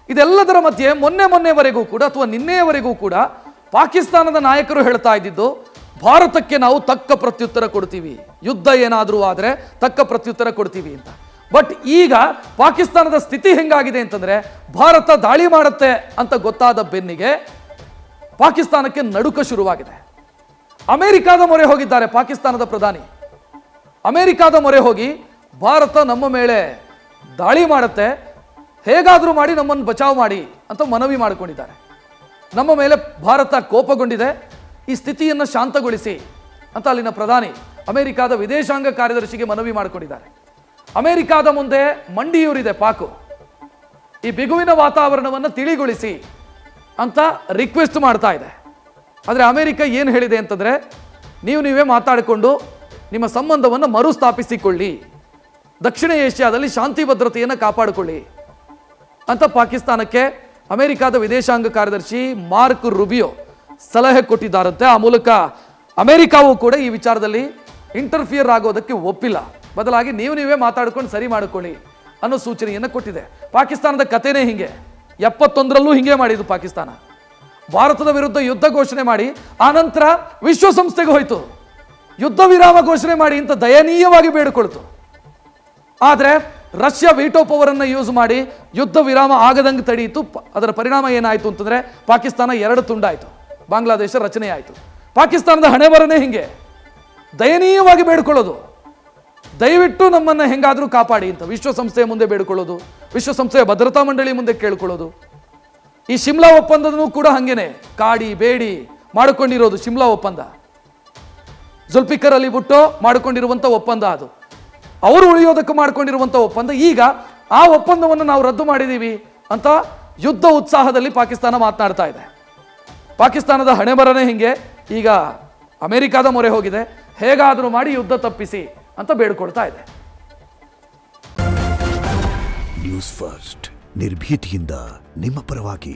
ಇದೆಲ್ಲದರ ಮಧ್ಯೆ ಮೊನ್ನೆವರೆಗೂ ಕೂಡ ಅಥವಾ ನಿನ್ನೆಯವರೆಗೂ ಕೂಡ ಪಾಕಿಸ್ತಾನದ ನಾಯಕರು ಹೇಳ್ತಾ ಇದ್ದಿದ್ದು ಭಾರತಕ್ಕೆ ನಾವು ತಕ್ಕ ಪ್ರತ್ಯುತ್ತರ ಕೊಡ್ತೀವಿ, ಯುದ್ಧ ಏನಾದರೂ ಆದರೆ ತಕ್ಕ ಪ್ರತ್ಯುತ್ತರ ಕೊಡ್ತೀವಿ ಅಂತ. ಬಟ್ ಈಗ ಪಾಕಿಸ್ತಾನದ ಸ್ಥಿತಿ ಹೆಂಗಾಗಿದೆ ಅಂತಂದ್ರೆ ಭಾರತ ದಾಳಿ ಮಾಡುತ್ತೆ ಅಂತ ಗೊತ್ತಾದ ಬೆನ್ನಿಗೆ ಪಾಕಿಸ್ತಾನಕ್ಕೆ ನಡುಕ ಶುರುವಾಗಿದೆ. ಅಮೆರಿಕಾದ ಮೊರೆ ಹೋಗಿದ್ದಾರೆ ಪಾಕಿಸ್ತಾನದ ಪ್ರಧಾನಿ. ಅಮೆರಿಕಾದ ಮೊರೆ ಹೋಗಿ ಭಾರತ ನಮ್ಮ ಮೇಲೆ ದಾಳಿ ಮಾಡುತ್ತೆ, ಹೇಗಾದರೂ ಮಾಡಿ ನಮ್ಮನ್ನು ಬಚಾವ್ ಮಾಡಿ ಅಂತ ಮನವಿ ಮಾಡಿಕೊಂಡಿದ್ದಾರೆ. ನಮ್ಮ ಮೇಲೆ ಭಾರತ ಕೋಪಗೊಂಡಿದೆ, ಈ ಸ್ಥಿತಿಯನ್ನು ಶಾಂತಗೊಳಿಸಿ ಅಂತ ಅಲ್ಲಿನ ಪ್ರಧಾನಿ ಅಮೆರಿಕಾದ ವಿದೇಶಾಂಗ ಕಾರ್ಯದರ್ಶಿಗೆ ಮನವಿ ಮಾಡಿಕೊಂಡಿದ್ದಾರೆ. ಅಮೆರಿಕಾದ ಮುಂದೆ ಮಂಡಿಯೂರಿದೆ ಪಾಕು, ಈ ಬಿಗುವಿನ ವಾತಾವರಣವನ್ನು ತಿಳಿಗೊಳಿಸಿ ಅಂತ ರಿಕ್ವೆಸ್ಟ್ ಮಾಡ್ತಾ ಇದೆ. ಆದರೆ ಅಮೆರಿಕ ಏನು ಹೇಳಿದೆ ಅಂತಂದರೆ, ನೀವೇ ಮಾತಾಡಿಕೊಂಡು ನಿಮ್ಮ ಸಂಬಂಧವನ್ನು ಮರುಸ್ಥಾಪಿಸಿಕೊಳ್ಳಿ, ದಕ್ಷಿಣ ಏಷ್ಯಾದಲ್ಲಿ ಶಾಂತಿ ಭದ್ರತೆಯನ್ನು ಕಾಪಾಡಿಕೊಳ್ಳಿ ಅಂತ ಪಾಕಿಸ್ತಾನಕ್ಕೆ ಅಮೆರಿಕಾದ ವಿದೇಶಾಂಗ ಕಾರ್ಯದರ್ಶಿ ಮಾರ್ಕ್ ರುಬಿಯೋ ಸಲಹೆ ಕೊಟ್ಟಿದ್ದಾರಂತೆ. ಆ ಮೂಲಕ ಅಮೆರಿಕಾವು ಕೂಡ ಈ ವಿಚಾರದಲ್ಲಿ ಇಂಟರ್ಫಿಯರ್ ಆಗೋದಕ್ಕೆ ಒಪ್ಪಿಲ್ಲ, ಬದಲಾಗಿ ನೀವೇ ಮಾತಾಡ್ಕೊಂಡು ಸರಿ ಮಾಡಿಕೊಳ್ಳಿ ಅನ್ನೋ ಸೂಚನೆಯನ್ನು ಕೊಟ್ಟಿದೆ. ಪಾಕಿಸ್ತಾನದ ಕಥೆನೇ ಹಿಂಗೆ, 71ರಲ್ಲೂ ಹಿಂಗೆ ಮಾಡಿದ್ದು ಪಾಕಿಸ್ತಾನ. ಭಾರತದ ವಿರುದ್ಧ ಯುದ್ಧ ಘೋಷಣೆ ಮಾಡಿ ಆನಂತರ ವಿಶ್ವಸಂಸ್ಥೆಗೆ ಹೋಯಿತು, ಯುದ್ಧ ವಿರಾಮ ಘೋಷಣೆ ಮಾಡಿ ಅಂತ ದಯನೀಯವಾಗಿ ಬೇಡಿಕೊಳ್ತು. ಆದರೆ ರಷ್ಯಾ ವೀಟೋ ಪವರನ್ನು ಯೂಸ್ ಮಾಡಿ ಯುದ್ಧ ವಿರಾಮ ಆಗದಂಗೆ ತಡೆಯಿತು. ಅದರ ಪರಿಣಾಮ ಏನಾಯಿತು ಅಂತಂದರೆ ಪಾಕಿಸ್ತಾನ 2 ತುಂಡಾಯಿತು, ಬಾಂಗ್ಲಾದೇಶ ರಚನೆ ಆಯಿತು. ಪಾಕಿಸ್ತಾನದ ಹಣೆ ಬರನೇ ಹಿಂಗೆ, ದಯನೀಯವಾಗಿ ಬೇಡ್ಕೊಳ್ಳೋದು, ದಯವಿಟ್ಟು ನಮ್ಮನ್ನು ಹೆಂಗಾದರೂ ಕಾಪಾಡಿ ಅಂತ ವಿಶ್ವಸಂಸ್ಥೆಯ ಮುಂದೆ ಬೇಡ್ಕೊಳ್ಳೋದು, ವಿಶ್ವಸಂಸ್ಥೆಯ ಭದ್ರತಾ ಮಂಡಳಿ ಮುಂದೆ ಕೇಳ್ಕೊಳ್ಳೋದು. ಈ ಶಿಮ್ಲಾ ಒಪ್ಪಂದನೂ ಕೂಡ ಹಂಗೇನೆ ಕಾಡಿ ಬೇಡಿ ಮಾಡಿಕೊಂಡಿರೋದು. ಶಿಮ್ಲಾ ಒಪ್ಪಂದ ಜುಲ್ಫಿಕರ್ ಅಲಿ ಭುಟ್ಟೋ ಮಾಡಿಕೊಂಡಿರುವಂಥ ಒಪ್ಪಂದ, ಅದು ಅವರು ಉಳಿಯೋದಕ್ಕೆ ಮಾಡಿಕೊಂಡಿರುವಂಥ ಒಪ್ಪಂದ. ಈಗ ಆ ಒಪ್ಪಂದವನ್ನು ನಾವು ರದ್ದು ಮಾಡಿದ್ದೀವಿ ಅಂತ ಯುದ್ಧ ಉತ್ಸಾಹದಲ್ಲಿ ಪಾಕಿಸ್ತಾನ ಮಾತನಾಡ್ತಾ ಇದೆ. ಪಾಕಿಸ್ತಾನದ ಹಣೆ ಬರನೇ ಹಿಂಗೆ, ಈಗ ಅಮೆರಿಕಾದ ಮೊರೆ ಹೋಗಿದೆ, ಹೇಗಾದರೂ ಮಾಡಿ ಯುದ್ಧ ತಪ್ಪಿಸಿ ಅಂತ ಬೇಡ್ಕೊಳ್ತಾ ಇದೆ. ನ್ಯೂಸ್ ಫಸ್ಟ್ ನಿರ್ಭೀತಿಯಿಂದ ನಿಮ್ಮ ಪರವಾಗಿ.